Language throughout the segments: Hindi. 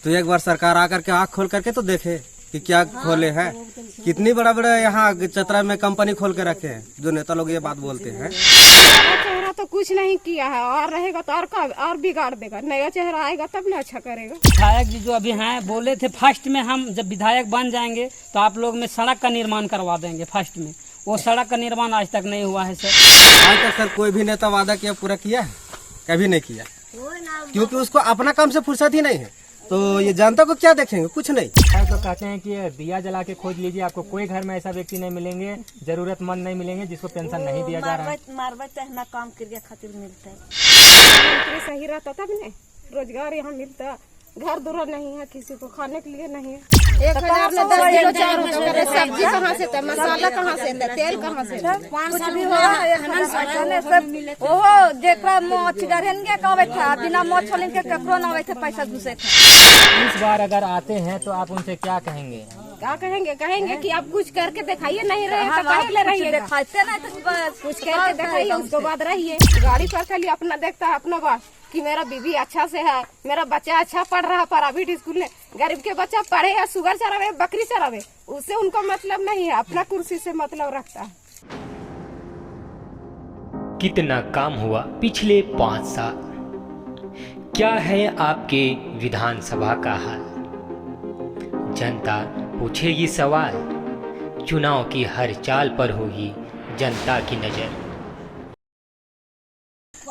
तो एक बार सरकार आकर के आँख खोल करके तो देखे कि क्या खोले हैं। कितनी बड़ा बड़ा यहाँ चतरा में कंपनी खोल के रखे हैं, जो नेता लोग ये बात बोलते हैं। चेहरा तो कुछ नहीं किया है, और रहेगा तो और बिगाड़ देगा। नया चेहरा आएगा तब ना अच्छा करेगा। विधायक जी जो अभी हैं बोले थे फर्स्ट में हम जब विधायक बन जाएंगे तो आप लोग में सड़क का निर्माण करवा देंगे फर्स्ट में। वो सड़क का निर्माण आज तक नहीं हुआ है सर। आज तक सर कोई भी नेता वादा किया पूरा किया है? कभी नहीं किया, क्योंकि उसको अपना काम से फुर्सत ही नहीं है। तो ये जनता को क्या देखेंगे, कुछ नहीं। तो कहते हैं कि दिया जला के खोज लीजिए, आपको कोई घर में ऐसा व्यक्ति नहीं मिलेंगे, जरूरतमंद नहीं मिलेंगे जिसको पेंशन नहीं दिया जा रहा है। काम करके खातिर मिलता है। मंत्री सही रहता तब नहीं रोजगार यहाँ मिलता। घर दूर नहीं है, किसी को खाने के लिए नहीं है। 1000 में 10 किलो चार होता है। सब्जी कहाँ से था, मसाला कहाँ से था, तेल कहाँ से था? कुछ भी हो ओहो जेकरा मोच गरहन के कहवे था, बिना मोच होलिन के ककरो ना आवे थे पैसा घुसे था। इस बार अगर आते हैं तो आप उनसे क्या कहेंगे? क्या कहेंगे? कहेंगे कि आप कुछ करके दिखाइए, नहीं रहे तो काहे ले रहिए? दिखाते नहीं तो बस कुछ करके दिखाइए, उसके बाद रहिए। गाड़ी पर खाली अपना देखता है अपना बात कि मेरा बीबी अच्छा से है, मेरा बच्चा अच्छा पढ़ रहा है प्राइवेट स्कूल में। गरीब के बच्चा पढ़े या शुगर चरावे बकरी चरावे, उससे उनको मतलब नहीं है, अपना कुर्सी से मतलब रखता है। कितना काम हुआ पिछले 5 साल? क्या है आपके विधानसभा का हाल? जनता पूछेगी सवाल, चुनाव की हर चाल पर होगी जनता की नजर।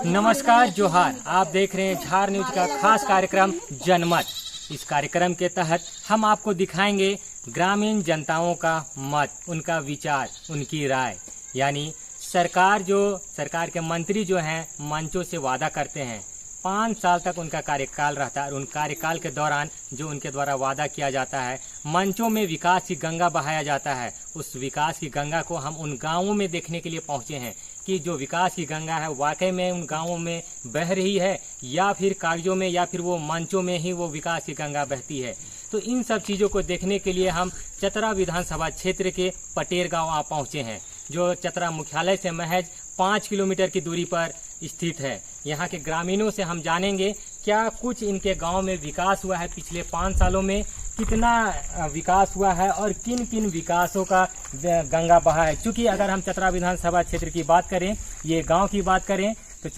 नमस्कार, जोहार। आप देख रहे हैं झार न्यूज का खास कार्यक्रम जनमत। इस कार्यक्रम के तहत हम आपको दिखाएंगे ग्रामीण जनताओं का मत, उनका विचार, उनकी राय। यानी सरकार के मंत्री जो हैं मंचों से वादा करते हैं, 5 साल तक उनका कार्यकाल रहता है और उन कार्यकाल के दौरान जो उनके द्वारा वादा किया जाता है, मंचों में विकास की गंगा बहाया जाता है। उस विकास की गंगा को हम उन गांवों में देखने के लिए पहुंचे हैं कि जो विकास की गंगा है वाकई में उन गांवों में बह रही है या फिर कागजों में या फिर वो मंचों में ही वो विकास की गंगा बहती है। तो इन सब चीज़ों को देखने के लिए हम चतरा विधानसभा क्षेत्र के पटेर गाँव आ पहुँचे हैं, जो चतरा मुख्यालय से महज 5 किलोमीटर की दूरी पर स्थित है। यहाँ के ग्रामीणों से हम जानेंगे क्या कुछ इनके गांव में विकास हुआ है, पिछले 5 सालों में कितना विकास हुआ है और किन किन विकासों का गंगा बहा है। क्योंकि अगर हम चतरा विधानसभा क्षेत्र की बात करें, ये गांव की बात करें, तो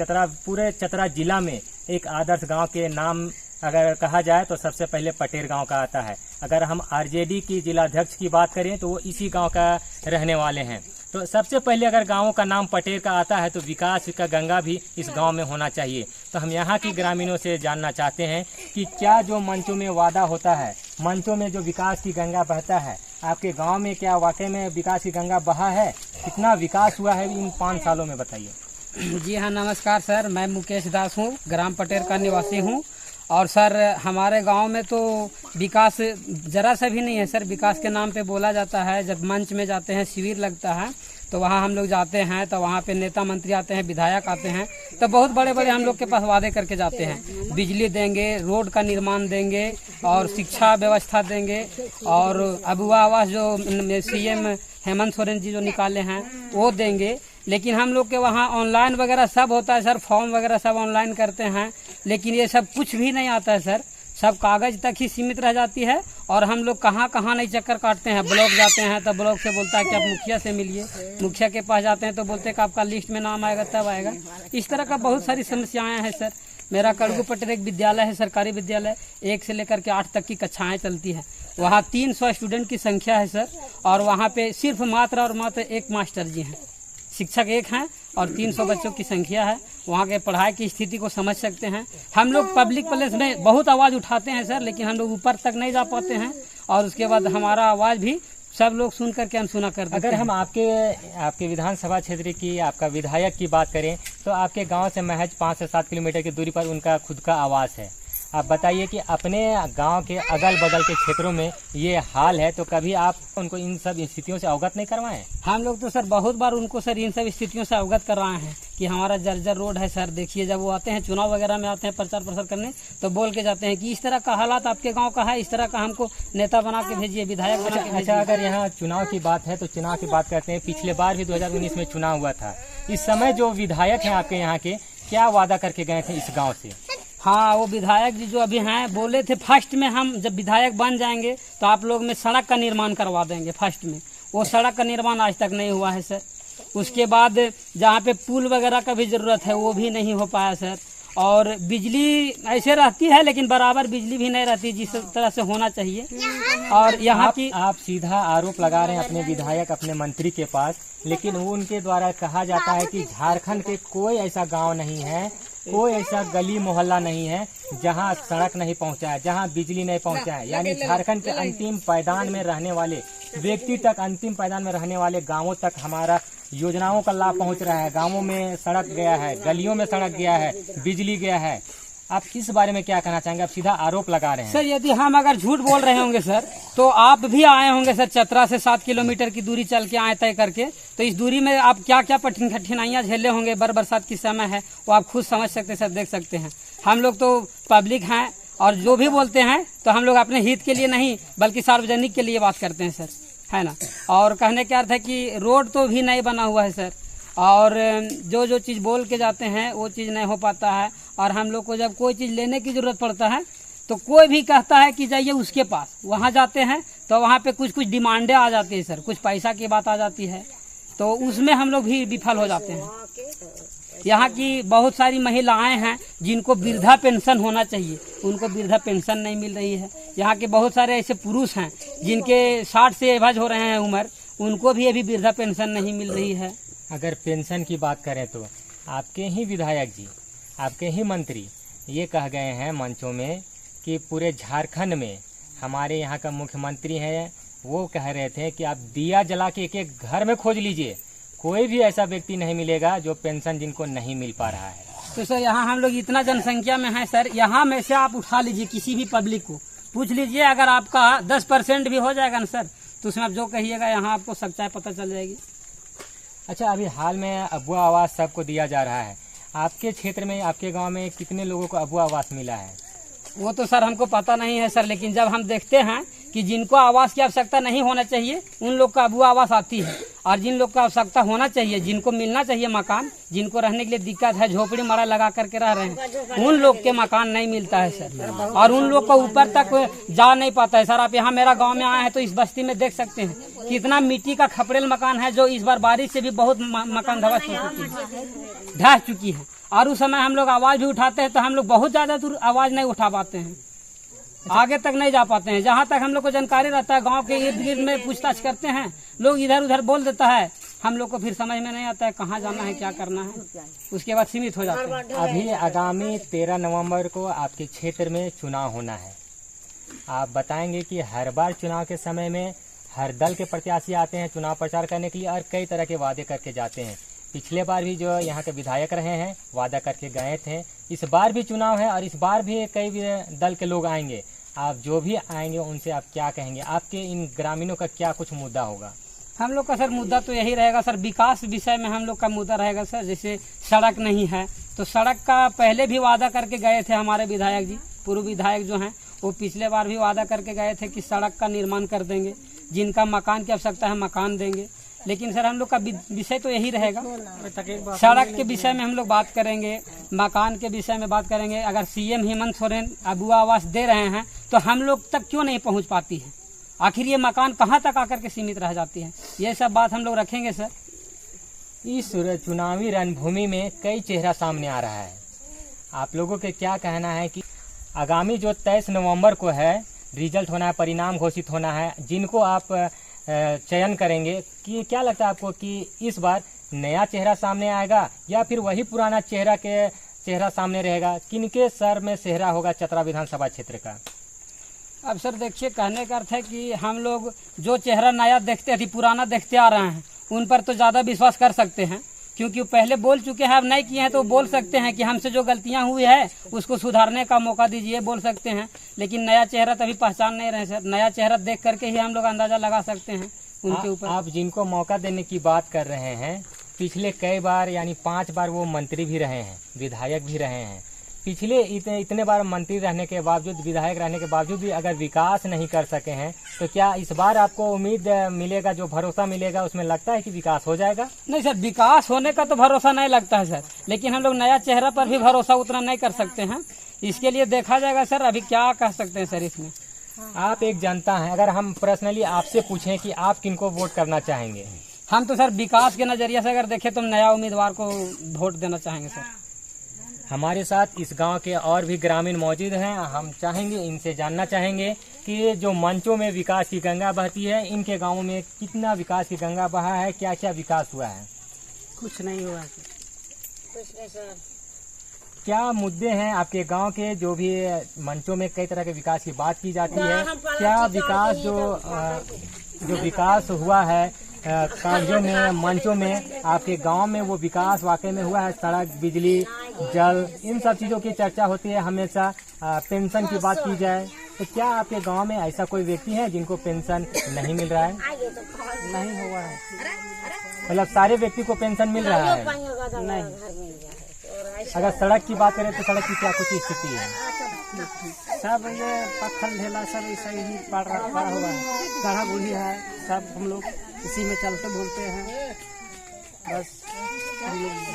पूरे चतरा जिला में एक आदर्श गांव के नाम अगर कहा जाए तो सबसे पहले पटेर गांव का आता है। अगर हम आरजेडी की जिलाध्यक्ष की बात करें तो वो इसी गांव का रहने वाले हैं। तो सबसे पहले अगर गांवों का नाम पटेर का आता है तो विकास का गंगा भी इस गांव में होना चाहिए। तो हम यहाँ की ग्रामीणों से जानना चाहते हैं कि क्या जो मंचों में वादा होता है, मंचों में जो विकास की गंगा बहता है, आपके गांव में क्या वाकई में विकास की गंगा बहा है? कितना विकास हुआ है इन 5 सालों में, बताइए। जी हाँ, नमस्कार सर। मैं मुकेश दास हूँ, ग्राम पटेर का निवासी हूँ। और सर हमारे गांव में तो विकास जरा सा भी नहीं है सर। विकास के नाम पे बोला जाता है, जब मंच में जाते हैं, शिविर लगता है तो वहाँ हम लोग जाते हैं तो वहाँ पे नेता मंत्री आते हैं, विधायक आते हैं, तो बहुत बड़े बड़े हम लोग के पास वादे करके जाते हैं। बिजली देंगे, रोड का निर्माण देंगे और शिक्षा व्यवस्था देंगे और अबुआ आवास जो सीएम हेमंत सोरेन जी जो निकाले हैं वो देंगे। लेकिन हम लोग के वहाँ ऑनलाइन वगैरह सब होता है सर, फॉर्म वगैरह सब ऑनलाइन करते हैं, लेकिन ये सब कुछ भी नहीं आता है सर। सब कागज तक ही सीमित रह जाती है और हम लोग कहाँ कहाँ नहीं चक्कर काटते हैं। ब्लॉक जाते हैं तो ब्लॉक से बोलता है कि आप मुखिया से मिलिए, मुखिया के पास जाते हैं तो बोलते हैं कि आपका लिस्ट में नाम आएगा तब आएगा। इस तरह का बहुत सारी समस्याएं हैं सर। मेरा कड़गू पटेर एक विद्यालय है, सरकारी विद्यालय, 1 से लेकर के 8 तक की कक्षाएं चलती है। वहाँ 300 स्टूडेंट की संख्या है सर, और वहाँ पे सिर्फ मात्र और मात्र 1 मास्टर जी हैं, शिक्षक 1 हैं और 300 बच्चों की संख्या है। वहाँ के पढ़ाई की स्थिति को समझ सकते हैं। हम लोग पब्लिक प्लेस में बहुत आवाज़ उठाते हैं सर, लेकिन हम लोग ऊपर तक नहीं जा पाते हैं और उसके बाद हमारा आवाज़ भी सब लोग सुन करके अनसुना कर देते हैं। अगर हम आपके विधानसभा क्षेत्र की, आपका विधायक की बात करें तो आपके गांव से महज 5 से 7 किलोमीटर की दूरी पर उनका खुद का आवास है। आप बताइए कि अपने गांव के अगल बगल के क्षेत्रों में ये हाल है, तो कभी आप उनको इन सब स्थितियों से अवगत नहीं करवाएं? हम लोग तो सर बहुत बार उनको सर इन सब स्थितियों से अवगत करवाए हैं कि हमारा जर्जर रोड है सर। देखिए, जब वो आते हैं चुनाव वगैरह में आते हैं प्रचार प्रसार करने तो बोल के जाते हैं कि इस तरह का हालात आपके गांव का है, इस तरह का हमको नेता बना के भेजिए, विधायक बना के भेजिए। अच्छा, अगर यहाँ चुनाव की बात है तो चुनाव की बात करते हैं। पिछले बार भी 2019 में चुनाव हुआ था। इस समय जो विधायक हैं आपके यहाँ के, क्या वादा करके गए थे इस गाँव से? हाँ, वो विधायक जी जो अभी हैं बोले थे फर्स्ट में हम जब विधायक बन जाएंगे तो आप लोग में सड़क का निर्माण करवा देंगे फर्स्ट में। वो सड़क का निर्माण आज तक नहीं हुआ है सर। उसके बाद जहाँ पे पुल वगैरह का भी जरूरत है वो भी नहीं हो पाया सर। और बिजली ऐसे रहती है लेकिन बराबर बिजली भी नहीं रहती जिस तरह से होना चाहिए। और यहाँ की आप सीधा आरोप लगा रहे हैं अपने विधायक अपने मंत्री के पास, लेकिन वो उनके द्वारा कहा जाता है कि झारखंड के कोई ऐसा गांव नहीं है, कोई ऐसा गली मोहल्ला नहीं है जहां सड़क नहीं पहुंचा है, जहां बिजली नहीं पहुंचा है। यानी झारखंड के अंतिम पायदान में रहने वाले व्यक्ति तक, अंतिम पायदान में रहने वाले गांवों तक हमारा योजनाओं का लाभ पहुंच रहा है। गांवों में सड़क गया है, गलियों में सड़क गया है, बिजली गया है। आप इस बारे में क्या कहना चाहेंगे? आप सीधा आरोप लगा रहे हैं सर। यदि हम अगर झूठ बोल रहे होंगे सर तो आप भी आए होंगे सर, चतरा से 7 किलोमीटर की दूरी चल के आए तय करके। तो इस दूरी में आप क्या क्या कठिनाइयां झेले होंगे, बरसात की समय है वो आप खुद समझ सकते सर, देख सकते हैं। हम लोग तो पब्लिक हैं और जो भी बोलते हैं तो हम लोग अपने हित के लिए नहीं बल्कि सार्वजनिक के लिए बात करते हैं सर, है ना। और कहने का अर्थ है कि रोड तो भी नहीं बना हुआ है सर, और जो चीज़ बोल के जाते हैं वो चीज़ नहीं हो पाता है। और हम लोग को जब कोई चीज़ लेने की ज़रूरत पड़ता है तो कोई भी कहता है कि जाइए उसके पास, वहाँ जाते हैं तो वहाँ पे कुछ डिमांडें आ जाती है सर, कुछ पैसा की बात आ जाती है, तो उसमें हम लोग भी विफल हो जाते हैं। यहाँ की बहुत सारी महिलाएं हैं जिनको वृद्धा पेंशन होना चाहिए, उनको वृद्धा पेंशन नहीं मिल रही है। यहाँ के बहुत सारे ऐसे पुरुष हैं जिनके 60 से एवज हो रहे हैं उम्र, उनको भी अभी वृद्धा पेंशन नहीं मिल रही है। अगर पेंशन की बात करें तो आपके ही विधायक जी, आपके ही मंत्री ये कह गए हैं मंचों में कि पूरे झारखंड में हमारे यहाँ का मुख्यमंत्री हैं, वो कह रहे थे कि आप दिया जला के एक एक घर में खोज लीजिए, कोई भी ऐसा व्यक्ति नहीं मिलेगा जो पेंशन जिनको नहीं मिल पा रहा है। तो सर यहाँ हम लोग इतना जनसंख्या में हैं सर, यहाँ में से आप उठा लीजिए किसी भी पब्लिक को पूछ लीजिए, अगर आपका 10% भी हो जाएगा ना सर तो उसमें आप जो कहिएगा यहाँ आपको सच्चाई पता चल जाएगी। अच्छा, अभी हाल में अबुआ आवास सबको दिया जा रहा है, आपके क्षेत्र में, आपके गांव में कितने लोगों को अबुआ आवास मिला है? वो तो सर हमको पता नहीं है सर, लेकिन जब हम देखते हैं कि जिनको आवास की आवश्यकता नहीं होना चाहिए उन लोग का अबुआ आवास आती है, और जिन लोग का आवश्यकता होना चाहिए, जिनको मिलना चाहिए मकान, जिनको रहने के लिए दिक्कत है, झोपड़ी मड़ा लगा करके रह रहे हैं, उन लोग के मकान नहीं मिलता है सर, और उन लोग को ऊपर तक जा नहीं पाता है सर। आप यहाँ मेरा गाँव में आए हैं तो इस बस्ती में देख सकते हैं कितना मिट्टी का खपड़ेल मकान है, जो इस बार बारिश से भी बहुत मकान ध्वस्त हो चुकी है, ढह चुकी है। और उस समय हम लोग आवाज भी उठाते हैं तो हम लोग बहुत ज्यादा दूर आवाज नहीं उठा पाते हैं, आगे तक नहीं जा पाते हैं। जहाँ तक हम लोग को जानकारी रहता है गांव के इर्द गिर्द में पूछताछ करते हैं, लोग इधर उधर बोल देता है, हम लोग को फिर समझ में नहीं आता है कहाँ जाना है, क्या करना है, उसके बाद सीमित हो जाते हैं। अभी आगामी 13 नवंबर को आपके क्षेत्र में चुनाव होना है। आप बताएंगे कि हर बार चुनाव के समय में हर दल के प्रत्याशी आते हैं चुनाव प्रचार करने के लिए और कई तरह के वादे करके जाते हैं। पिछले बार भी जो यहाँ के विधायक रहे हैं वादा करके गए थे, इस बार भी चुनाव है और इस बार भी कई दल के लोग आएंगे। आप जो भी आएंगे उनसे आप क्या कहेंगे? आपके इन ग्रामीणों का क्या कुछ मुद्दा होगा? हम लोग का सर मुद्दा तो यही रहेगा सर, विकास विषय में हम लोग का मुद्दा रहेगा सर। जैसे सड़क नहीं है तो सड़क का पहले भी वादा करके गए थे हमारे विधायक जी, पूर्व विधायक जो हैं वो पिछले बार भी वादा करके गए थे कि सड़क का निर्माण कर देंगे, जिनका मकान की आवश्यकता है मकान देंगे। लेकिन सर हम लोग का विषय तो यही रहेगा, सड़क के विषय में हम लोग बात करेंगे, मकान के विषय में बात करेंगे। अगर सीएम हेमंत सोरेन अबुआ आवास दे रहे हैं तो हम लोग तक क्यों नहीं पहुंच पाती है, आखिर ये मकान कहां तक आकर के सीमित रह जाती है, ये सब बात हम लोग रखेंगे सर। इस चुनावी रणभूमि में कई चेहरा सामने आ रहा है, आप लोगों के क्या कहना है कि आगामी जो 23 नवंबर को है रिजल्ट होना है, परिणाम घोषित होना है, जिनको आप चयन करेंगे, कि क्या लगता है आपको कि इस बार नया चेहरा सामने आएगा या फिर वही पुराना चेहरा सामने रहेगा? किनके सर में सेहरा होगा चतरा विधानसभा क्षेत्र का? अब सर देखिए, कहने का अर्थ है कि हम लोग जो चेहरा नया देखते थे, पुराना देखते आ रहे हैं, उन पर तो ज़्यादा विश्वास कर सकते हैं, क्योंकि वो पहले बोल चुके हैं, अब नहीं किए हैं तो बोल सकते हैं कि हमसे जो गलतियां हुई है उसको सुधारने का मौका दीजिए, बोल सकते हैं। लेकिन नया चेहरा तभी पहचान नहीं रहे सर, नया चेहरा देख करके ही हम लोग अंदाजा लगा सकते हैं उनके ऊपर। आप जिनको मौका देने की बात कर रहे हैं, पिछले कई बार यानी 5 बार वो मंत्री भी रहे हैं, विधायक भी रहे हैं, पिछले इतने बार मंत्री रहने के बावजूद, विधायक रहने के बावजूद भी अगर विकास नहीं कर सके हैं, तो क्या इस बार आपको उम्मीद मिलेगा, जो भरोसा मिलेगा उसमें लगता है कि विकास हो जाएगा? नहीं सर, विकास होने का तो भरोसा नहीं लगता है सर, लेकिन हम लोग नया चेहरा पर भी भरोसा उतना नहीं कर सकते हैं। इसके लिए देखा जाएगा सर, अभी क्या कह सकते हैं सर इसमें। आप एक जनता हैं, अगर हम पर्सनली आपसे पूछें कि आप किनको वोट करना चाहेंगे? हम तो सर विकास के नजरिए से अगर देखें तो नया उम्मीदवार को वोट देना चाहेंगे सर। हमारे साथ इस गांव के और भी ग्रामीण मौजूद हैं, हम चाहेंगे, इनसे जानना चाहेंगे कि ये जो मंचों में विकास की गंगा बहती है, इनके गांवों में कितना विकास की गंगा बहा है, क्या क्या विकास हुआ है? कुछ नहीं हुआ सर। क्या मुद्दे हैं आपके गांव के, जो भी मंचों में कई तरह के विकास की बात की जाती है, क्या विकास जो विकास हुआ है कागजों में, मंचों में, आपके गांव में वो विकास वाकई में हुआ है? सड़क, बिजली, जल, इन सब चीजों की चर्चा होती है हमेशा। पेंशन की बात की जाए तो क्या आपके गांव में ऐसा कोई व्यक्ति है जिनको पेंशन नहीं मिल रहा है? नहीं हुआ है। मतलब सारे व्यक्ति को पेंशन मिल रहा है? नहीं। अगर सड़क की बात करें तो सड़क की क्या कुछ स्थिति है? सब ये पत्थर ढेला सब ऐसा ही पड़ा हुआ है, गढ़ा गुढ़ी है, सब हम लोग इसी में चलते बोलते हैं बस।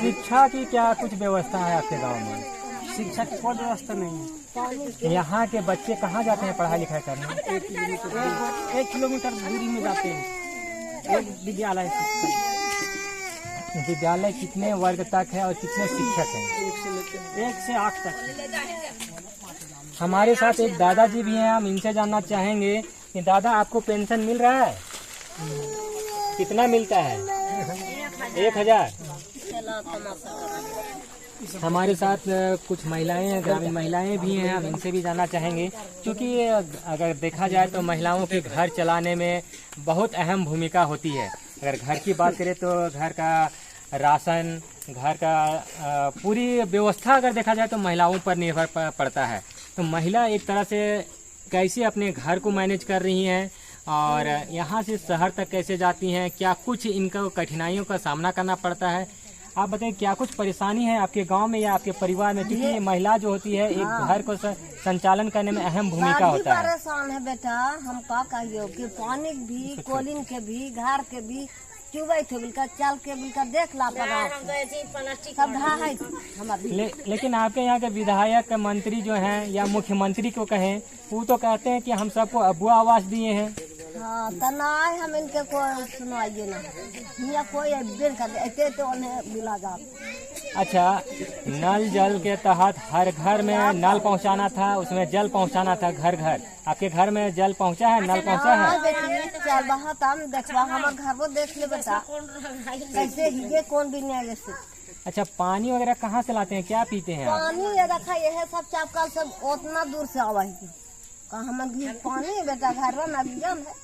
शिक्षा की क्या कुछ व्यवस्था है आपके गांव में? शिक्षा की कोई व्यवस्था नहीं है। यहाँ के बच्चे कहाँ जाते हैं पढ़ाई लिखाई करने? 1 किलोमीटर दूरी में जाते हैं। एक विद्यालय विद्यालय कितने वर्ग तक है और कितने शिक्षक हैं? 1 से 8 तक। हमारे साथ एक दादाजी भी हैं, हम इनसे जानना चाहेंगे कि दादा आपको पेंशन मिल रहा है? कितना मिलता है? 1000। हमारे साथ कुछ महिलाएं हैं, ग्रामीण महिलाएं भी हैं, हम इनसे भी जानना चाहेंगे, क्योंकि अगर देखा जाए तो महिलाओं के घर चलाने में बहुत अहम भूमिका होती है। अगर घर की बात करें तो घर का राशन, घर का पूरी व्यवस्था अगर देखा जाए तो महिलाओं पर निर्भर पड़ता है। तो महिला एक तरह से कैसे अपने घर को मैनेज कर रही हैं और यहाँ से शहर तक कैसे जाती हैं, क्या कुछ इनको कठिनाइयों का सामना करना पड़ता है? आप बताइए, क्या कुछ परेशानी है आपके गांव में या आपके परिवार में? क्योंकि ये महिला जो होती है एक घर को संचालन करने में अहम भूमिका होता है। परेशान है बेटा, हम का कहियो कि पानी भी, कोलिन के भी, घर के भी, चुबई थे बिल्का, चल के बिल्का देख ला लेकिन आपके यहाँ के विधायक, मंत्री जो हैं या मुख्यमंत्री को कहें, वो तो कहते हैं कि हम सबको अबुआ आवास दिए हैं। हाँ, तनाई हम इनके कोई सुनाइए ना, यहाँ कोई बेर कर देते तो उन्हें मिला जाता। अच्छा, नल जल के तहत हर घर में नल पहुंचाना था, उसमें जल पहुंचाना था घर घर। आपके घर में जल पहुंचा है, नल पहुंचा है? चल बहुत हम देखवा, हमारे घर को देख ले बेटा कैसे ही कौन भी नहीं से। अच्छा, पानी वगैरह कहाँ से लाते हैं, क्या पीते हैं आप? पानी ये रखा ये है सब चापकाल सब उतना दूर से आवा है। हम पानी बेटा घर में अभियान है,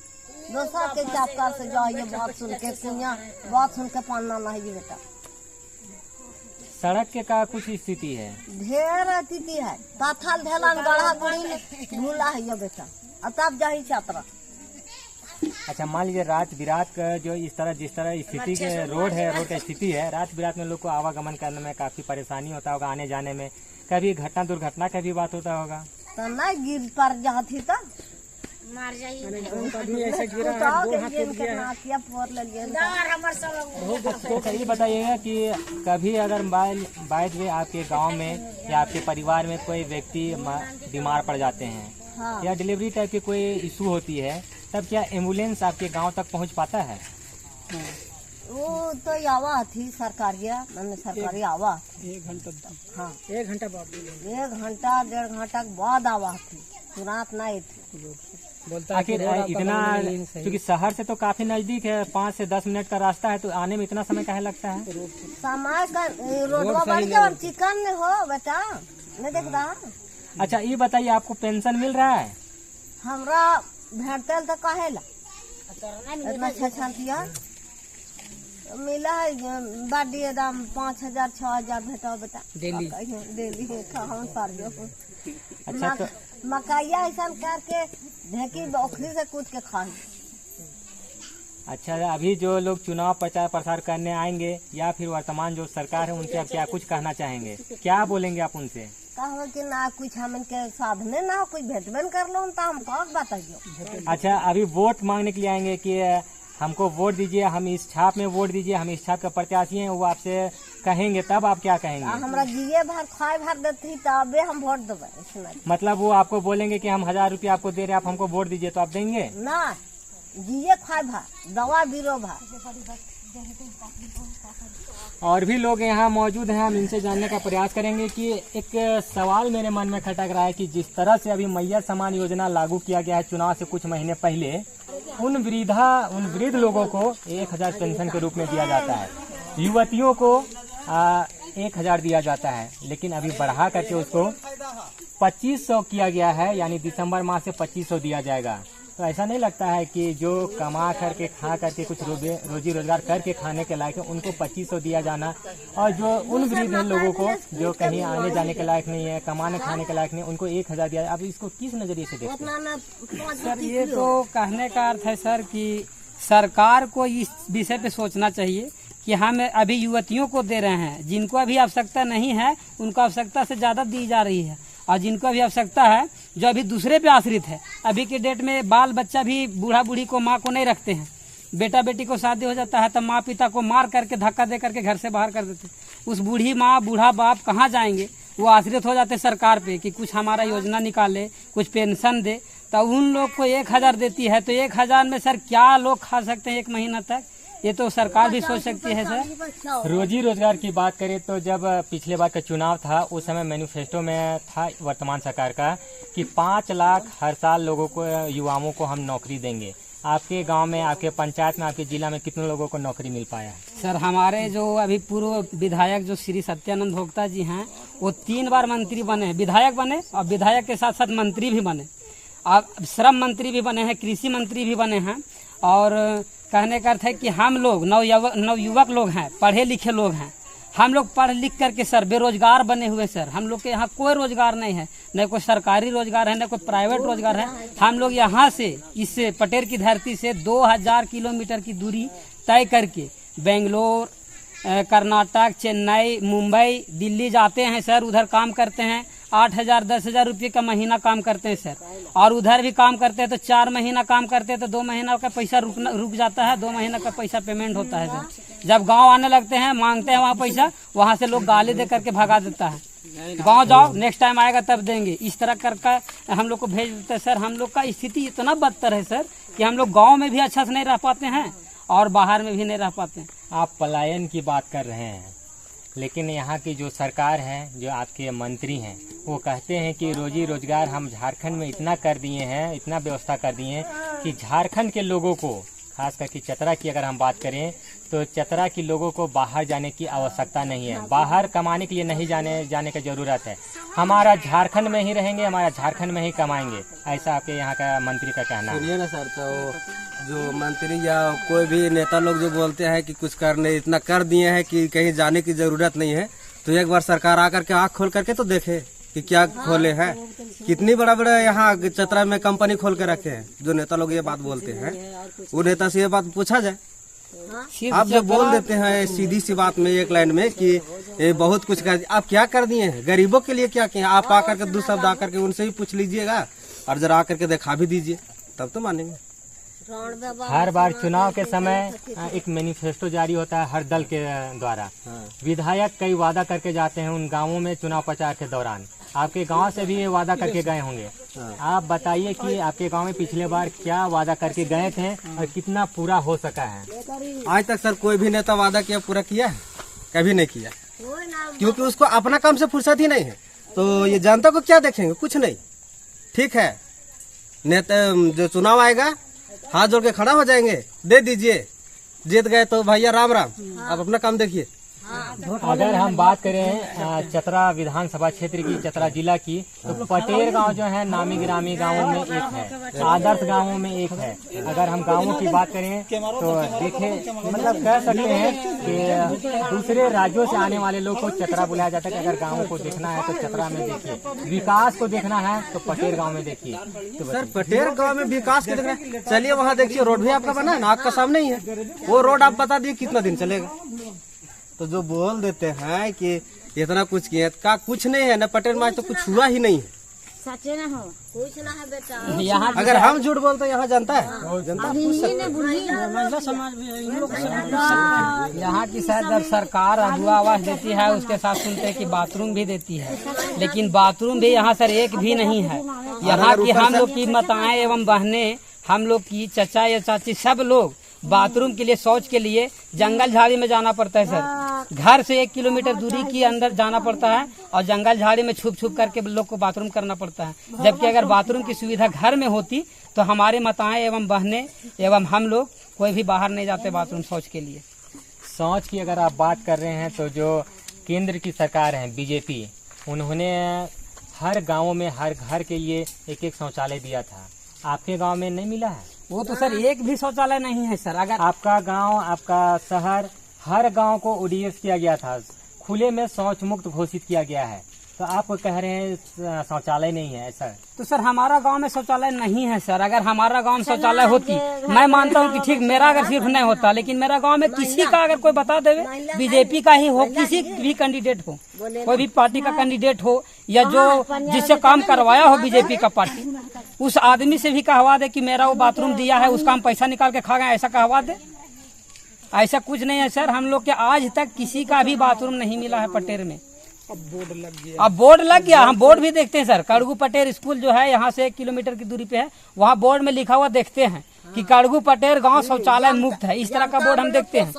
दोसर के चापकाल से जाइए, बात सुन के कुइया बात सुन के पाना नहीं बेटा। सड़क के का कुछ स्थिति है? ढेर स्थिति है, पाथल ढेलन गढ़ा गुड़ी भूला है ये बेटा, तब जाही छात्रा। अच्छा, मान लीजिए रात बिरात का जो जिस तरह स्थिति के रोड की स्थिति है, रात बिरात में लोग को आवागमन करने में काफी परेशानी होता होगा, आने जाने में। कभी घटना दुर्घटना का भी बात होता होगा? तो नहीं गिर पर जाती तो मार जाइए। तो ये बताइएगा कि कभी अगर बाय द वे आपके गांव में या आपके परिवार में कोई व्यक्ति बीमार पड़ जाते हैं, हाँ। या डिलीवरी टाइप की कोई इशू होती है, तब क्या एम्बुलेंस आपके गांव तक पहुंच पाता है? वो तो आवा थी सरकारी आवा 1 घंटा। हाँ, 1 घंटा बाद 1 घंटा 1.5 घंटा के बाद आवा थी, तुरंत नहीं थी। बोलता आखिर इतना, क्योंकि शहर से तो काफी नजदीक है, 5 से 10 मिनट का रास्ता है, तो आने में इतना समय काहे लगता है? समय का रोडवा बढ़िया और चिकन हो बेटा, नहीं देख रहा। अच्छा, ये बताइए, आपको पेंशन मिल रहा है? हमरा भेटल तो कहे ला इतना छछिया मिला है, बाडी दाम 5000 6000 भेटा बेटा डेली हम पार जो। अच्छा, तो मकैया ऐसा करके ढेकी बखरी से कूद के खाई। अच्छा, अभी जो लोग चुनाव प्रचार प्रसार करने आएंगे या फिर वर्तमान जो सरकार है, उनसे आप क्या कुछ कहना चाहेंगे, क्या बोलेंगे आप उनसे? कहो कि ना कुछ हम के साधने ना कुछ भेटबे कर लो तो हम कहो बताइए। अच्छा, अभी वोट मांगने के लिए आएंगे कि हमको वोट दीजिए, हम इस छाप में वोट दीजिए, हम इस छाप का प्रत्याशी हैं, वो आपसे कहेंगे तब आप क्या कहेंगे? हमरा जिये भर खाए भर देती तबे हम वोट देवे। इसमें मतलब वो आपको बोलेंगे कि हम 1000 रुपया आपको दे रहे हैं, आप हमको वोट दीजिए, तो आप देंगे? ना जिये खाए भर दवा बीरो भर। और भी लोग यहाँ मौजूद हैं, हम इनसे जानने का प्रयास करेंगे कि एक सवाल मेरे मन में खटक रहा है कि जिस तरह से अभी मैया समान योजना लागू किया गया है चुनाव से कुछ महीने पहले, उन वृद्ध लोगों को 1000 पेंशन के रूप में दिया जाता है, युवतियों को 1000 दिया जाता है, लेकिन अभी बढ़ा करके उसको 2500 किया गया है, यानी दिसंबर माह से 2500 दिया जाएगा। तो ऐसा नहीं लगता है कि जो कमा करके खा करके कुछ रोजी रोजगार करके खाने के लायक है उनको 2500 दिया जाना, और जो उन वृद्ध लोगों को जो कहीं आने जाने के लायक नहीं है, कमाने खाने के लायक नहीं, उनको 1000 दिया। अब इसको किस नजरिए से देखते हैं? सर ये तो कहने का अर्थ है सर कि सरकार को इस विषय पे सोचना चाहिए कि हम अभी युवतियों को दे रहे हैं, जिनको अभी आवश्यकता नहीं है उनको आवश्यकता से ज्यादा दी जा रही है, और जिनको अभी आवश्यकता है जो अभी दूसरे पे आश्रित है। अभी के डेट में बाल बच्चा भी बूढ़ा बूढ़ी को माँ को नहीं रखते हैं, बेटा बेटी को शादी हो जाता है तो माँ पिता को मार करके धक्का दे करके घर से बाहर कर देते। उस बूढ़ी माँ बूढ़ा बाप कहाँ जाएंगे? वो आश्रित हो जाते सरकार पे कि कुछ हमारा योजना निकाले, कुछ पेंशन दे। तो उन लोग को 1000 देती है, तो 1000 में सर क्या लोग खा सकते हैं 1 महीना तक? ये तो सरकार भी सोच सकती है सर। रोजी रोजगार की बात करें तो जब पिछले बार का चुनाव था उस समय मैनिफेस्टो में था वर्तमान सरकार का कि 5 लाख हर साल लोगों को, युवाओं को हम नौकरी देंगे। आपके गांव में, आपके पंचायत में, आपके जिला में कितने लोगों को नौकरी मिल पाया है? सर हमारे जो अभी पूर्व विधायक जो श्री सत्यानंद भोक्ता जी हैं, वो 3 बार मंत्री बने, विधायक बने और विधायक के साथ साथ मंत्री भी बने, अब श्रम मंत्री भी बने हैं, कृषि मंत्री भी बने हैं। और कहने का अर्थ है कि हम लोग नवयुवक लोग हैं, पढ़े लिखे लोग हैं, हम लोग पढ़ लिख करके सर बेरोजगार बने हुए सर। हम लोग के यहाँ कोई रोजगार नहीं है, न कोई सरकारी रोजगार है, न कोई प्राइवेट रोजगार है। हम लोग यहाँ से इस पटेर की धरती से 2000 किलोमीटर की दूरी तय करके बेंगलोर, कर्नाटक, चेन्नई, मुंबई, दिल्ली जाते हैं सर, उधर काम करते हैं। 8000 10,000 रुपये का महीना काम करते हैं सर, और उधर भी काम करते हैं तो 4 महीना काम करते हैं तो 2 महीना का पैसा रुक जाता है, 2 महीना का पैसा पेमेंट होता है सर। जब गांव आने लगते हैं मांगते हैं वहाँ पैसा, वहाँ से लोग गाली दे करके भगा देता है, गांव जाओ नेक्स्ट टाइम आएगा तब देंगे, इस तरह करके हम लोग को भेज देते हैं सर। हम लोग का स्थिति इतना बदतर है सर कि हम लोग गाँव में भी अच्छा से नहीं रह पाते हैं और बाहर में भी नहीं रह पाते हैं। आप पलायन की बात कर रहे हैं, लेकिन यहाँ की जो सरकार है, जो आपके मंत्री हैं, वो कहते हैं कि रोजी रोजगार हम झारखंड में इतना कर दिए हैं, इतना व्यवस्था कर दिए हैं कि झारखंड के लोगों को, खास करके चतरा की अगर हम बात करें तो चतरा के लोगों को बाहर जाने की आवश्यकता नहीं है, बाहर कमाने के लिए नहीं जाने की जरूरत है। हमारा झारखंड में ही रहेंगे, हमारा झारखंड में ही कमाएंगे, ऐसा आपके यहाँ का मंत्री का कहना है। सुनिए ना सर, तो जो मंत्री या कोई भी नेता लोग जो बोलते हैं कि कुछ करने इतना कर दिए हैं कि कहीं जाने की जरूरत नहीं है, तो एक बार सरकार आकर के आँख खोल करके तो देखे कि क्या खोले हैं। कितनी बड़ा बड़ा यहाँ चतरा में कंपनी खोल के रखे हैं। जो नेता लोग ये बात बोलते हैं, वो नेता से ये बात पूछा जाए। आप जब बोल देते हैं सीधी सी बात में एक लाइन में कि ये बहुत कुछ कर, आप क्या कर दिए हैं गरीबों के लिए, क्या किए? आप आकर के 2 शब्द आकर के उनसे ही पूछ लीजिएगा और जरा आकर के दिखा भी दीजिए, तब तो मानेंगे। हर बार चुनाव के समय एक मैनिफेस्टो जारी होता है हर दल के द्वारा। विधायक कई वादा करके जाते हैं उन गांवों में चुनाव प्रचार के दौरान। आपके गांव से भी ये वादा करके गए होंगे, आप बताइए कि आपके गांव में पिछले बार क्या वादा करके गए थे और कितना पूरा हो सका है? आज तक सर कोई भी नेता वादा किया पूरा किया है? कभी नहीं किया, क्योंकि उसको अपना काम से फुर्सत ही नहीं है। तो ये जनता को क्या देखेंगे? कुछ नहीं। ठीक है, नेता जो चुनाव आएगा हाथ जोड़ के खड़ा हो जाएंगे, दे दीजिए, जीत गए तो भैया राम राम, आप अपना काम देखिए। अगर हम बात करें चतरा विधानसभा क्षेत्र की, चतरा जिला की, तो पटेर गांव जो है नामी ग्रामी गांवों में एक है, आदर्श गांवों में एक है। अगर हम गांवों की बात करें तो देखें, मतलब कह सकते हैं कि दूसरे राज्यों से आने वाले लोग को चतरा बुलाया जाता है कि अगर गांवों को देखना है तो चतरा में देखिए, विकास को देखना है तो पटेर गाँव में देखिए। तो सर पटेर गाँव में विकास को देखना है, चलिए वहाँ देखिए, रोड भी आपका बना है ना, आपका सामने ही है। वो रोड आप बता दिए कितना दिन चलेगा? तो जो बोल देते हैं कि इतना कुछ किए का कुछ नहीं है ना। पटेल माज तो कुछ हुआ ही नहीं है। सच्चे ना हो कुछ ना है बेटा। यहाँ अगर हम झूठ बोलते यहाँ जनता है, जनता यहाँ की शायद जब सरकार अगुआ आवास देती है उसके साथ सुनते हैं कि बाथरूम भी देती है, लेकिन बाथरूम भी यहाँ सर एक भी नहीं है। यहाँ की हम लोग की माताएं एवं बहनें, हम लोग की चचा या चाची सब लोग बाथरूम के लिए, शौच के लिए जंगल झाड़ी में जाना पड़ता है सर। घर से 1 किलोमीटर दूरी के अंदर जाना पड़ता है और जंगल झाड़ी में छुप छुप करके लोग को बाथरूम करना पड़ता है। जबकि अगर बाथरूम की सुविधा घर में होती तो हमारे माताएं एवं बहनें एवं हम लोग कोई भी बाहर नहीं जाते बाथरूम शौच के लिए। शौच की अगर आप बात कर रहे हैं तो जो केंद्र की सरकार है बीजेपी, उन्होंने हर गाँव में हर घर के लिए एक शौचालय दिया था। आपके गांव में नहीं मिला है? वो तो सर एक भी शौचालय नहीं है सर। अगर आपका गांव, आपका शहर, हर गांव को ओडीएस किया गया था, खुले में शौच मुक्त घोषित किया गया है, तो आप कह रहे हैं शौचालय नहीं है ऐसा? तो सर हमारा गांव में शौचालय नहीं है सर। अगर हमारा गांव में शौचालय होती, मैं मानता हूं कि ठीक मेरा अगर सिर्फ नहीं होता, लेकिन मेरा गांव में किसी का अगर कोई बता देवे, बीजेपी का ही हो, किसी भी कैंडिडेट हो, कोई भी पार्टी का कैंडिडेट हो या जो जिससे काम करवाया हो बीजेपी का पार्टी, उस आदमी से भी कहवा दे कि मेरा वो बाथरूम दिया है, उसका हम पैसा निकाल के खा गए, ऐसा कहवा दे। ऐसा कुछ नहीं है सर। हम लोग के आज तक किसी का भी बाथरूम नहीं मिला है पटेर में। अब बोर्ड लग गया। हम बोर्ड भी देखते हैं सर। कड़गू पटेर स्कूल जो है यहाँ से 1 किलोमीटर की दूरी पे है, वहाँ बोर्ड में लिखा हुआ देखते हैं कि कड़गू पटेर गांव शौचालय मुक्त है। इस तरह का बोर्ड हम देखते हैं,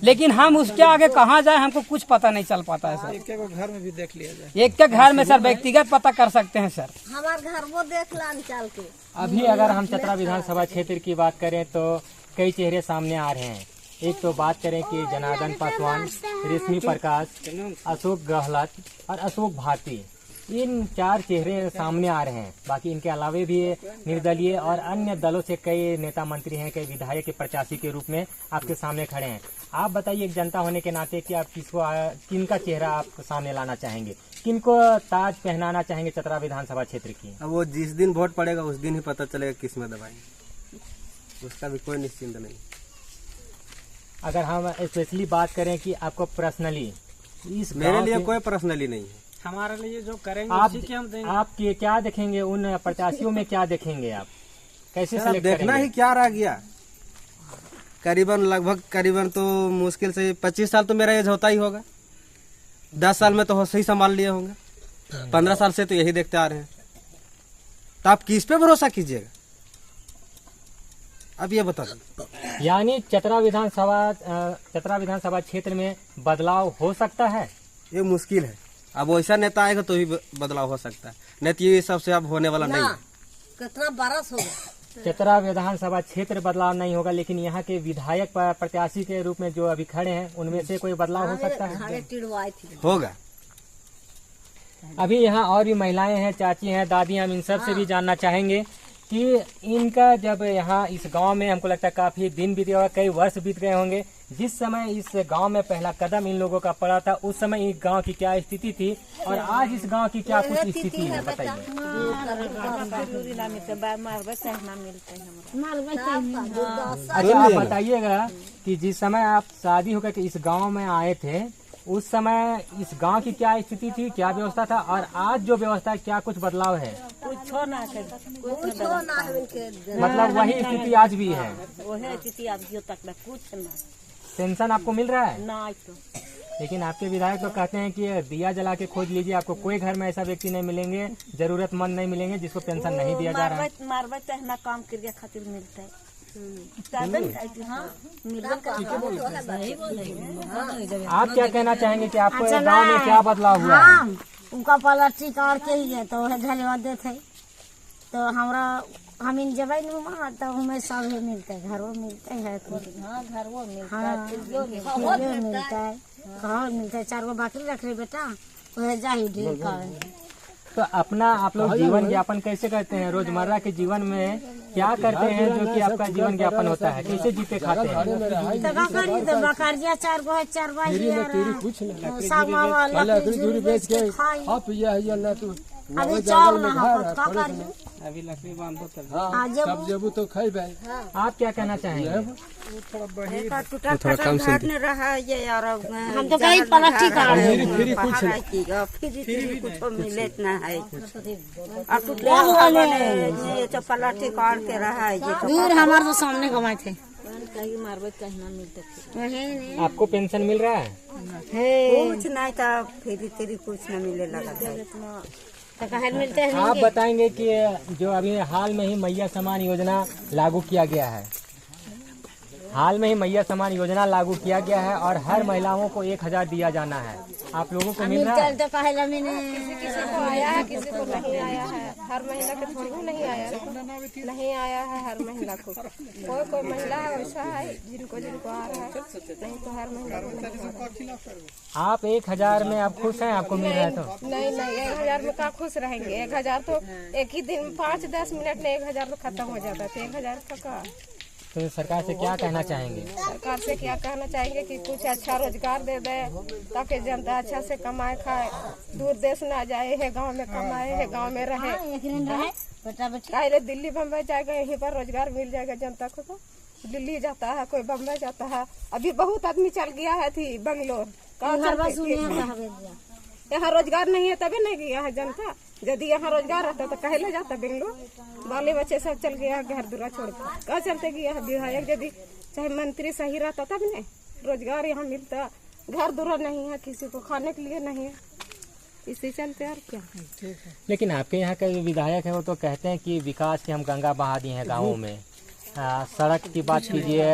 लेकिन हम उसके आगे कहाँ जाए हमको कुछ पता नहीं चल पाता है सर। एक घर में भी देख लिया जाए, एक के घर में सर व्यक्तिगत पता कर सकते हैं सर। हमारे घर वो देख ला चल के। अभी अगर हम चतरा विधानसभा क्षेत्र की बात करें तो कई चेहरे सामने आ रहे हैं। एक तो बात करें कि जनार्दन पासवान, रेशमी प्रकाश, अशोक गहलोत और अशोक भारती, इन 4 चेहरे सामने आ रहे हैं। बाकी इनके अलावा भी निर्दलीय और अन्य दलों से कई नेता मंत्री हैं, कई विधायक के प्रत्याशी के रूप में आपके सामने खड़े हैं। आप बताइए एक जनता होने के नाते कि आप किनका चेहरा आप सामने लाना चाहेंगे, किनको ताज पहनाना चाहेंगे चतरा विधानसभा क्षेत्र की? अब वो जिस दिन वोट पड़ेगा उस दिन ही पता चलेगा किस में दबाएंगे, उसका भी कोई निश्चिंत नहीं। अगर हम स्पेशली बात करें कि आपको पर्सनली इस मेरे लिए कोई पर्सनली नहीं है। हमारे लिए जो करेंगे आप उसी के हम देंगे। आप क्या देखेंगे उन प्रत्याशियों में, क्या देखेंगे आप, कैसे अब सिलेक्ट देखना करेंगे? ही क्या रह गया। करीबन तो मुश्किल से 25 साल तो मेरा एज होता ही होगा। 10 साल में तो सही संभाल लिए होंगे। 15 साल से तो यही देखते आ रहे हैं। तो आप किस पे भरोसा कीजिएगा, अब ये बता दीजिए। यानी चतरा विधानसभा क्षेत्र में बदलाव हो सकता है? ये मुश्किल है। अब वैसा नेता आएगा तो ही बदलाव हो सकता है, नहीं तो ये सबसे अब होने वाला नहीं है। कितना बरस होगा चतरा विधानसभा क्षेत्र बदलाव नहीं होगा, लेकिन यहाँ के विधायक प्रत्याशी के रूप में जो अभी खड़े हैं उनमें से कोई बदलाव हो सकता है? होगा। अभी यहाँ और भी महिलाएं हैं, चाची हैं, दादी, हम इन सब से भी जानना चाहेंगे कि इनका जब यहाँ इस गांव में, हमको लगता है काफी दिन बीते होगा, कई वर्ष बीत गए होंगे, जिस समय इस गांव में पहला कदम इन लोगों का पड़ा था, उस समय इस गांव की क्या स्थिति थी और आज इस गांव की क्या कुछ स्थिति है, बताइए। अच्छा, आप बताइएगा कि जिस समय आप शादी होकर के इस गांव में आए थे, उस समय इस गांव की क्या स्थिति थी, क्या व्यवस्था था, और आज जो व्यवस्था है क्या कुछ बदलाव है? मतलब वही स्थिति आज भी है? पेंशन आपको मिल रहा है? लेकिन आपके विधायक तो कहते हैं कि दिया जला के खोज लीजिए, आपको कोई घर में ऐसा व्यक्ति नहीं मिलेंगे, जरूरतमंद नहीं मिलेंगे जिसको पेंशन नहीं दिया जा रहा है। काम करके खातिर मिलता है। आप क्या कहना चाहेंगे कि आपको गांव में क्या बदलाव हुआ? उनका पलटी काट के ही है तो धन्यवाद देते, तो हमारा हम इन जब तो हमें सब मिलते है, घरों मिलते है, घरों मिलता है, कहाँ मिलता है। 4 गो बाकी रख रहे बेटा, वह जा ही ढेर का। तो अपना आप लोग जीवन यापन कैसे करते हैं? रोजमर्रा के जीवन में क्या करते हैं जो कि आपका जीवन यापन होता है? कैसे जीते खाते हैं? तो बकरिया 4 गो है, 4 अभी चावल अभी लकड़ी बांध दो तब सब जबू तो खाई भाई आप क्या कहना चाहेंगे? थोड़ा कम सुन हम तो कहीं प्लास्टिक का फ्री कुछ मिले न है और टूटले प्लास्टिक काट के रहा है दूर हमारे तो सामने कमाए थे। आपको पेंशन मिल रहा है? कुछ नहीं था फ्री कुछ न मिले लगा मिलते हैं। आप बताएंगे कि जो अभी हाल में ही मैया समान योजना लागू किया गया है, हाल में ही मैया समान योजना लागू किया गया है और हर महिलाओं को 1000 दिया जाना है। आप लोगों को मिल रहा है? किसी किसी को आया है, किसी को नहीं आया है। हर महीना के थोड़ी नहीं आया नहीं आया है हर महीना को। कोई महिला है वैसा है जिनको आ रहा है, नहीं तो हर महीना को। आप 1000 में आप खुश हैं? आपको मिल रहा है तो? नहीं 1000 में क्या खुश रहेंगे। 1000 तो एक ही दिन 5-10 मिनट में 1000 तो खत्म हो जाता है। 1000 का तो सरकार से क्या कहना चाहेंगे? सरकार से क्या कहना चाहेंगे कि कुछ अच्छा रोजगार दे दे ताकि जनता अच्छा से कमाए खाए, दूर देश ना जाए है, गांव में कमाए है, गांव में रहे। पहले दिल्ली बम्बई जाएगा, यहीं पर रोजगार मिल जाएगा जनता को। तो दिल्ली जाता है, कोई बम्बई जाता है। अभी बहुत आदमी चल गया है थी बंगलोर। यहाँ रोजगार नहीं है तभी नहीं गया है जनता। यदि यहाँ रोजगार रहता तो कहले जाता बेंगलोर। बाले बच्चे सब चल गया घर दूरा छोड़कर। कहाँ चलते गया है विधायक? यदि चाहे मंत्री सही रहता तब नहीं रोजगार यहाँ मिलता। घर दूरा नहीं है, किसी को खाने के लिए नहीं है, इसी चलते। और क्या लेकिन आपके यहाँ के विधायक है वो तो कहते हैं कि विकास की हम गंगा बहा दिए हैं गाँवों में। सड़क की बात कीजिए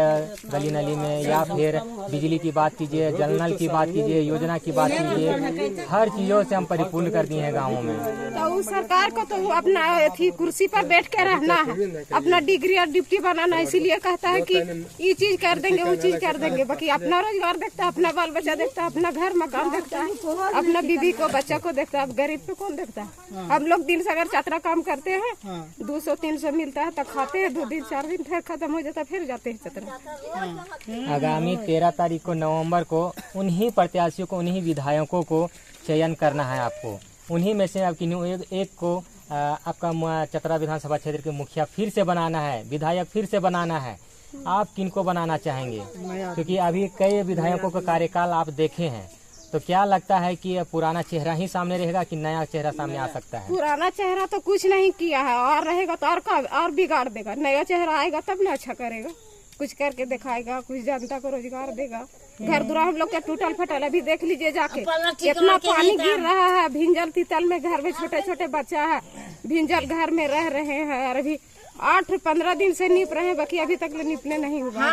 गली नली में, या फिर बिजली की बात कीजिए, जल नल की बात कीजिए, योजना की बात कीजिए, हर चीजों से हम परिपूर्ण कर दिए हैं गाँवों में। तो उस सरकार को तो अपना थी कुर्सी पर बैठ के रहना है, अपना डिग्री और डिप्टी बनाना। इसीलिए कहता है कि ये चीज कर देंगे वो चीज कर देंगे। बाकी अपना रोजगार देखता है, अपना बाल बच्चा देखता है, अपना घर मकान देखता है, अपना बीवी को बच्चा को देखता है। अब गरीब को कौन देखता है? हम लोग दिन से अगर चात्रा काम करते हैं 200-300 मिलता है तो खाते हैं 2 दिन 4 दिन, फिर खत्म हो जाता फिर जाते हैं चतरा। आगामी 13 तारीख को नवंबर को उन्हीं प्रत्याशियों को, उन्हीं विधायकों को चयन करना है आपको। उन्हीं में से आपकी एक को आपका चतरा विधानसभा क्षेत्र के मुखिया फिर से बनाना है, विधायक फिर से बनाना है। आप किनको बनाना चाहेंगे? क्योंकि अभी कई विधायकों का कार्यकाल आप देखे हैं, तो क्या लगता है कि पुराना चेहरा ही सामने रहेगा कि नया चेहरा सामने आ सकता है? पुराना चेहरा तो कुछ नहीं किया है और रहेगा तो और बिगाड़ देगा। नया चेहरा आएगा तब ना अच्छा करेगा, कुछ करके दिखाएगा, कुछ जनता को रोजगार देगा। घर दुरा हम लोग का टूटल फटल अभी देख लीजिए जाके, कितना पानी गिर रहा है। भिंजल तितल में घर में छोटे छोटे बच्चा है, भिंजल घर में रह रहे हैं और अभी 8-15 दिन से नीप रहे हैं, बाकी अभी तक निपने नहीं हुआ।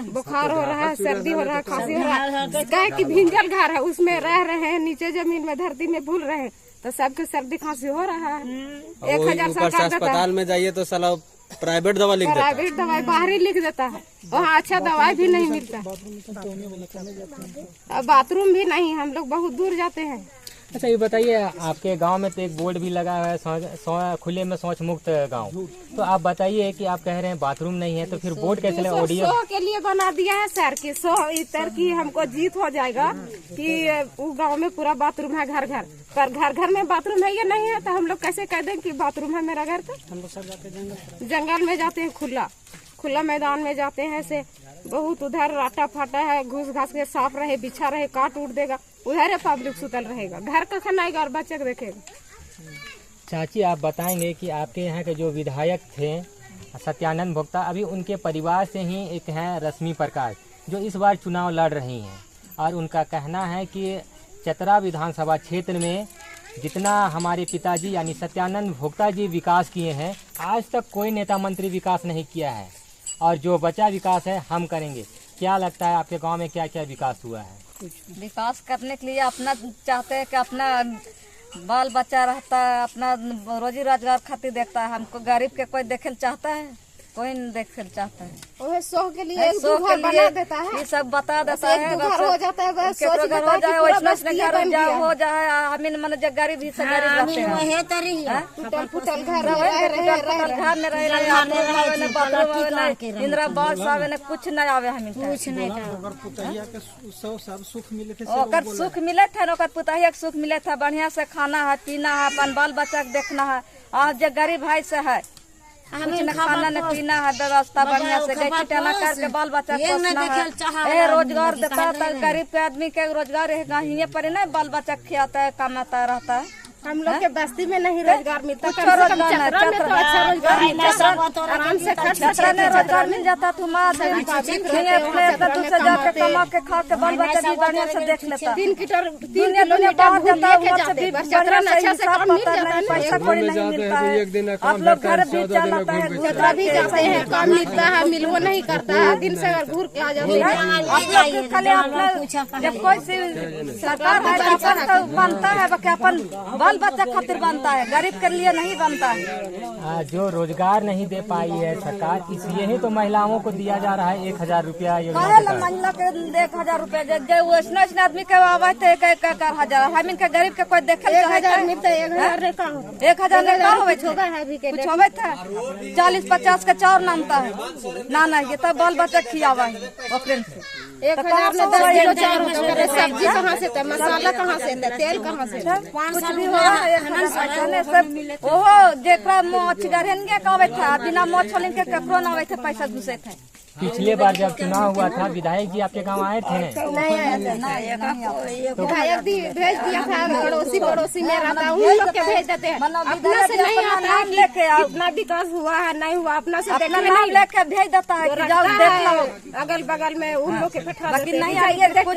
बुखार हो रहा है, सर्दी हो रहा है, खांसी हो रहा है। क्या कि भिंजल घर है उसमें रह रहे हैं, नीचे जमीन में धरती में भूल रहे हैं, तो सबके सर्दी खांसी हो रहा है। 1000 सरकार अस्पताल में जाइए तो साला प्राइवेट दवा लिख देता है। प्राइवेट दवाई बाहर ही लिख देता है, वहाँ अच्छा दवाई भी नहीं मिलता। अब बाथरूम भी नहीं, हम लोग बहुत दूर जाते हैं। अच्छा ये बताइए, आपके गांव में तो एक बोर्ड भी लगा है खुले में शौच मुक्त गांव, तो आप बताइए कि आप कह रहे हैं बाथरूम नहीं है, तो फिर बोर्ड कैसे लगा? ऑडियो के लिए बना दिया है सर की 100 इतर की हमको जीत हो जाएगा कि वो गांव में पूरा बाथरूम है घर घर, पर घर घर में बाथरूम है या नहीं है तो हम लोग कैसे कह दें कि बाथरूम है मेरा घर? तो हम लोग जंगल में जाते हैं, खुला मैदान में जाते हैं से बहुत उधर राटा फाटा है, घूस घास के साफ रहे, बिछा रहे, काट उठ देगा, उधर पब्लिक सुतल रहेगा, घर का खाना और बच्चे को देखेगा। चाची आप बताएंगे कि आपके यहाँ के जो विधायक थे सत्यानंद भोक्ता, अभी उनके परिवार से ही एक हैं रश्मि प्रकाश जो इस बार चुनाव लड़ रही हैं, और उनका कहना है कि चतरा विधानसभा क्षेत्र में जितना हमारे पिताजी यानी सत्यानंद भोक्ता जी विकास किए हैं, आज तक कोई नेता मंत्री विकास नहीं किया है, और जो बचा विकास है हम करेंगे। क्या लगता है आपके गांव में क्या क्या विकास हुआ है? विकास करने के लिए अपना चाहते हैं कि अपना बाल बच्चा रहता है, अपना रोजी रोजगार खातिर देखता है। हमको गरीब के कोई देखे चाहता है? कोई नहीं देख चाहता है। वह सो के लिए एक सो दो के घर बना लिए देता है, ये सब बता देता एक है। दो घर हो जाता है, बस केकरो सोच घर देता हो है कि जाए पूरा वैसने बस्ती घर बन गया। हो जाए हमीन मन जब गरीब ही से गरीब रहते हैं। टूटल फूटल घर घर में रहे बाथरूम इंदिरा आवास आवे न कुछ न आवे हमीन कुछ नहीं ओकर सुख मिले थे न ओकर पुतहिया के सुख मिले थे। बढ़िया से खाना है पीना है अपन बाल बच्चा के देखना है। आज जो गरीब भाई से है कुछ न खाना न पीना है व्यवस्था बढ़िया से गैना करके बाल बच्चा पोसना है। रोजगार देता है गरीब के आदमी के रोजगार यहीं पर न बाल बच्चा खिलाता है कमाता रहता है। हम लोग के बस्ती में नहीं रोजगार मिलता, कम से कम चतरा में तो अच्छा रोजगार मिलता, आराम से रोजगार मिल जाता। तुम दूसरे जाके कमा के खा के बाल बच्चा भी बढ़िया से देख लेता। 3 किलोमीटर बाहर जाता है, चतरा अच्छा से काम मिल जाता है, पैसा कोई नहीं मिलता है। आप लोग घर भी चलाता है चतरा भी जाते हैं, काम मिलता है, मिलवो नहीं करता है, दिन से घूर के आ जाते हैं। आप लोग खाली अपना जब कोई सरकार बनता है अपन बाल बच्चा खातिर बनता है, गरीब के लिए नहीं बनता है। जो रोजगार नहीं दे पाई है सरकार, इसलिए ही तो महिलाओं को दिया जा रहा है 1000 रुपया महिला के 1000 रुपया वैसने आदमी के आवे थे 1000 हम इनके गरीब के कोई देखे 1000 मिलता है, 1000 1,000 का होवे कुछ होवे था 40-50 का चाउर नामता है ना ये तो बाल बच्चा खियावा है ओकरे से 1000 में 10 किलो चाउर होता है। सब्जी कहाँ से था, मसाला कहाँ से था, तेल कहाँ से था, कुछ भी हो ओहो जेकरा मोच गरहेंगे कहवे था बिना मोच होलिन के ककरो ना आवे थे पैसा घुसे थे। पिछले बार जब चुनाव हुआ था विधायक जी आपके गांव आए थे? नहीं आया था, विधायक भेज दिया था, पड़ोसी में रहता है, उन लोग के भेज देते हैं। अपना से नहीं आता है लेके कितना विकास हुआ है नहीं हुआ, अपना से नहीं लेके भेज देता है कि जाओ देख लो अगल बगल में उन लोग के बैठा बाकी नहीं आइए अपना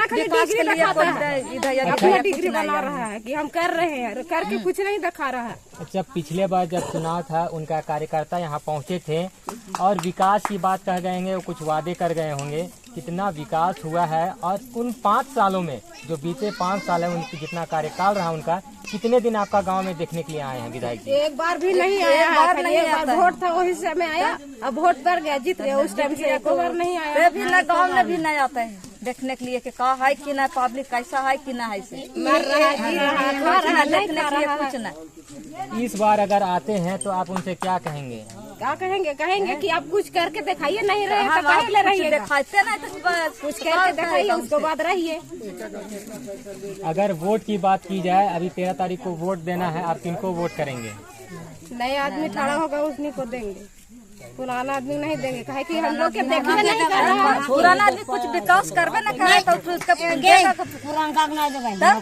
खाली डिग्री दिखाता है, अपना डिग्री बना रहा है कि हम कर रहे हैं, करके कुछ नहीं दिखा रहा है। अच्छा, पिछले बार जब चुनाव था उनका कार्यकर्ता यहाँ पहुँचे थे और विकास की बात कह गए वो कुछ वादे कर गए होंगे, कितना विकास हुआ है? और उन 5 सालों में जो बीते 5 साल है उनकी जितना कार्यकाल रहा उनका, कितने दिन आपका गांव में देखने के लिए आए हैं विधायक जी? एक बार भी नहीं आया, एक बार वोट था वही समय आया, अब वोट पर गया जीत गया, उस टाइम से एक बार नहीं आया। भी न गाँव में भी नहीं आता है देखने के लिए कि का है कि ना पब्लिक कैसा है कि ना है से मर रहा है देखने के लिए कुछ नहीं। इस बार अगर आते हैं तो आप उनसे क्या कहेंगे? क्या कहेंगे कि आप कुछ करके दिखाइए, नहीं रहे तो काहे ले रहिए, दिखाते नहीं तो कुछ करके दिखाइए उसके बाद रहिए। अगर वोट की बात की जाए, अभी 13 तारीख को वोट देना है, आप किनको वोट करेंगे? नया आदमी खड़ा होगा उसी को देंगे, पुराना आदमी नहीं देंगे, कहे कि हम लोग के देखबे नहीं कर रहा है। पुराना आदमी कुछ विकास करबे न करे तो उसका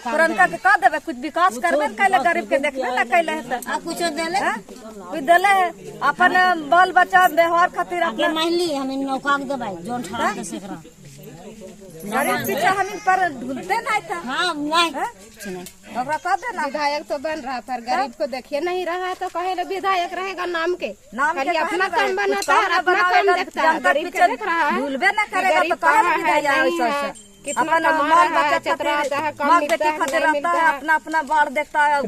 पुरानका के का देबे, कुछ विकास करबे न कैले, गरीब के देखबे न कैले है तो कुछ देले कुछ देले है अपन बाल बच्चा व्यवहार खातिर अपने महली हमें नौका के दबाई जोन ठड़ा दे सकरा गरीब पीछे हम पर ढूंढते नहीं था। हां नहीं ओकरा कह देना विधायक तो बन रहा पर गरीब को देखिए नहीं रहा है तो कहे विधायक रहेगा नाम के खाली अपना काम बनाता है, अपना काम देखता है, गरीब के देख रहा है, भूलबे न करेगा तो कहे विधायक अपना बाल बच्चा चतरा आता है, काम मिलता है, अपना अपना बाढ़ देखता है,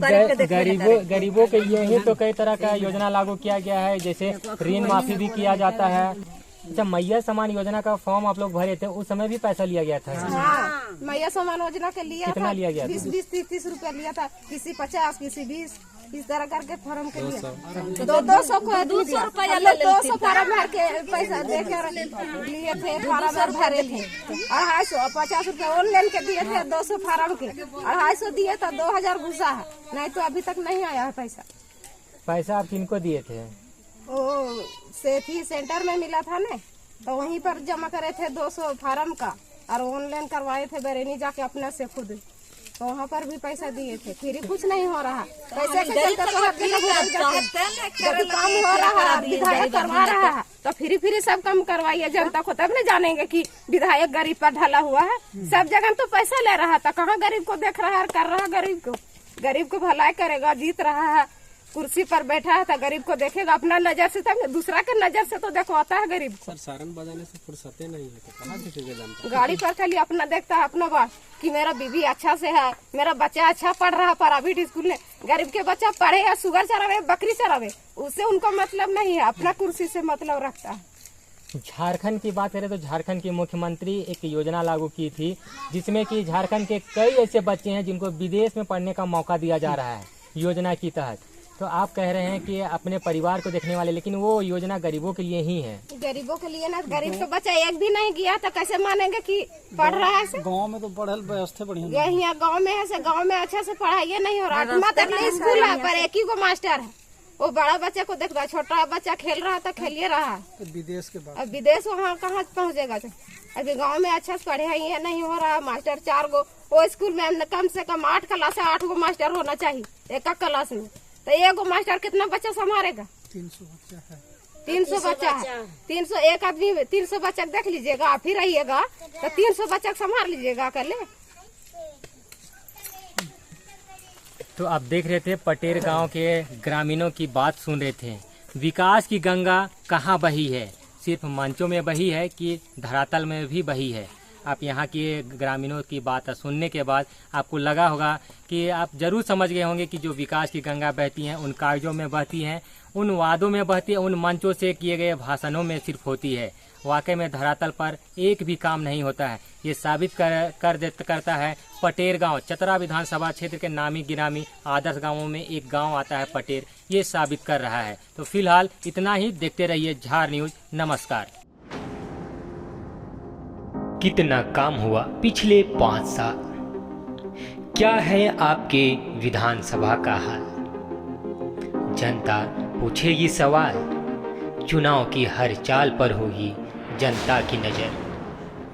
गरीबों के यही तो कई तरह का योजना लागू किया गया है, जैसे ऋण माफी भी किया जाता है। अच्छा, मैया समान योजना का फॉर्म आप लोग भरे थे, उस समय भी पैसा लिया गया था? हाँ, मैया समान योजना के लिया कितना लिया गया? 20-30 रुपया लिया था, किसी 50 किसी 20 इस तरह करके फॉर्म के लिए 200 को 200 रुपया 200 फॉर्म भर के पैसा देकर लिए थे, फॉर्म भरे थे 250 50 रुपया ऑनलाइन के दिए थे, 200 फॉर्म के 250 दिए तो 2000 घुसा है, नहीं तो अभी तक नहीं आया है पैसा। पैसा आप किनको दिए थे? ओ सेठी सेंटर में मिला था ना, तो वहीं पर जमा करे थे 200 फार्म का, और ऑनलाइन करवाए थे बरेनी जाके अपने से खुद, तो वहाँ पर भी पैसा दिए थे, फिर कुछ नहीं हो रहा। पैसे के चलते जब काम हो रहा है, विधायक करवा रहा है तो फिर सब काम करवाइए, जनता को तब न जानेंगे कि विधायक गरीब पर ढला हुआ है। सब जगह तो पैसा ले रहा था, कहाँ गरीब को देख रहा है, कर रहा गरीब को भलाई करेगा, जीत रहा है, कुर्सी पर बैठा है तो गरीब को देखेगा अपना नजर से, तब दूसरा के नजर से तो देखवाता है गरीब को। सर सारन बजाने से फुर्सते नहीं है, तो कहाँ देखेंगे जनता? गाड़ी पर खाली अपना देखता है अपना बात कि मेरा बीबी अच्छा से है, मेरा बच्चा अच्छा पढ़ रहा है प्राइवेट स्कूल में। गरीब के बच्चा पढ़े या सुगर चरावे बकरी चरावे, उससे उनको मतलब नहीं है, अपना कुर्सी से मतलब रखता है। झारखंड की बात करें तो झारखंड के मुख्यमंत्री एक योजना लागू की थी जिसमें कि झारखंड के कई ऐसे बच्चे हैं जिनको विदेश में पढ़ने का मौका दिया जा रहा है योजना के तहत। तो आप कह रहे हैं कि अपने परिवार को देखने वाले, लेकिन वो योजना गरीबों के लिए ही है। गरीबों के लिए ना, गरीब का बच्चा एक भी नहीं गया तो कैसे मानेंगे कि पढ़ रहा है? गांव में तो पढ़ल व्यवस्था बढ़िया यहाँ गाँव में है, गाँव में अच्छा से पढ़ाई नहीं हो रहा। 8वां तक स्कूल है पर एक ही को मास्टर है, वो बड़ा बच्चे को देखता है, छोटा बच्चा खेल रहा था खेलिए रहा है। तो विदेश के बाद अब विदेश वहाँ कहाँ पहुँचेगा? तो अभी गांव में अच्छा से पढ़े ये नहीं हो रहा। मास्टर 4 गो, वो स्कूल में कम से कम 8 क्लास है, 8 गो मास्टर होना चाहिए एक क्लास में। तो एक मास्टर कितना बच्चा संभालेगा? 300 बच्चा है। 300 बच्चा है, 300 एक आदमी 300 बच्चा देख लीजिएगा, आप ही रहिएगा तो 300 बच्चा संभाल लीजिएगा अकेले। तो आप देख रहे थे पटेर गांव के ग्रामीणों की बात सुन रहे थे। विकास की गंगा कहाँ बही है? सिर्फ मंचों में बही है कि धरातल में भी बही है? आप यहाँ के ग्रामीणों की बात सुनने के बाद आपको लगा होगा कि आप जरूर समझ गए होंगे कि जो विकास की गंगा बहती हैं उन कागजों में बहती हैं, उन वादों में बहती है, उन मंचों से किए गए भाषणों में सिर्फ होती है। वाकई में धरातल पर एक भी काम नहीं होता है। ये साबित करता है पटेर गांव। चतरा विधानसभा क्षेत्र के नामी गिरामी आदर्श गांवों में एक गांव आता है पटेर, ये साबित कर रहा है। तो फिलहाल इतना ही, देखते रहिए झार न्यूज। नमस्कार। कितना काम हुआ पिछले 5 साल? क्या है आपके विधानसभा का हाल? जनता पूछेगी सवाल, चुनाव की हर चाल पर होगी जनता की नजर।